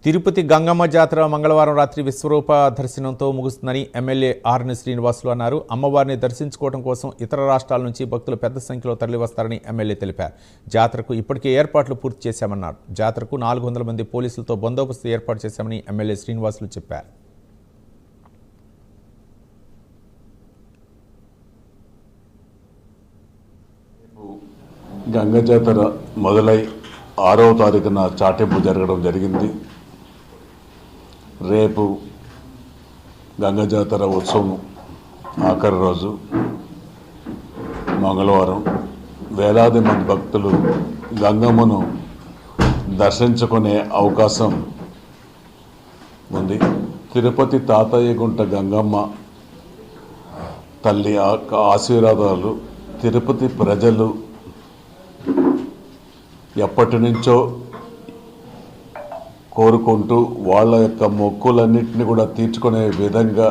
తిరుపతి గంగమ్మ జాతర మంగళవారం రాత్రి విశ్వరూప దర్శనంతో ముగుస్తుందని ఎమ్మెల్యే ఆర్ఎన్ శ్రీనివాసులు అన్నారు. అమ్మవారిని దర్శించుకోవడం కోసం ఇతర రాష్ట్రాల నుంచి భక్తులు పెద్ద సంఖ్యలో తరలివస్తారని ఎమ్మెల్యే తెలిపారు. జాతరకు ఇప్పటికే ఏర్పాట్లు పూర్తి చేశామన్నారు. జాతరకు 400 మంది పోలీసులతో బందోబస్తు ఏర్పాటు చేశామని ఎమ్మెల్యే శ్రీనివాసులు చెప్పారు. గంగ జాతర మొదలై 6వ తారీఖున చాటింపు జరగడం జరిగింది. రేపు గంగ జాతర ఉత్సవం ఆఖరి రోజు మంగళవారం వేలాది మంది భక్తులు గంగమ్మను దర్శించుకునే అవకాశం ఉంది. తిరుపతి తాతయ్యగుంట గంగమ్మ తల్లి ఆశీర్వాదాలు తిరుపతి ప్రజలు ఎప్పటి నుంచో కోరుకుంటూ వాళ్ళ యొక్క మొక్కులన్నింటినీ కూడా తీర్చుకునే విధంగా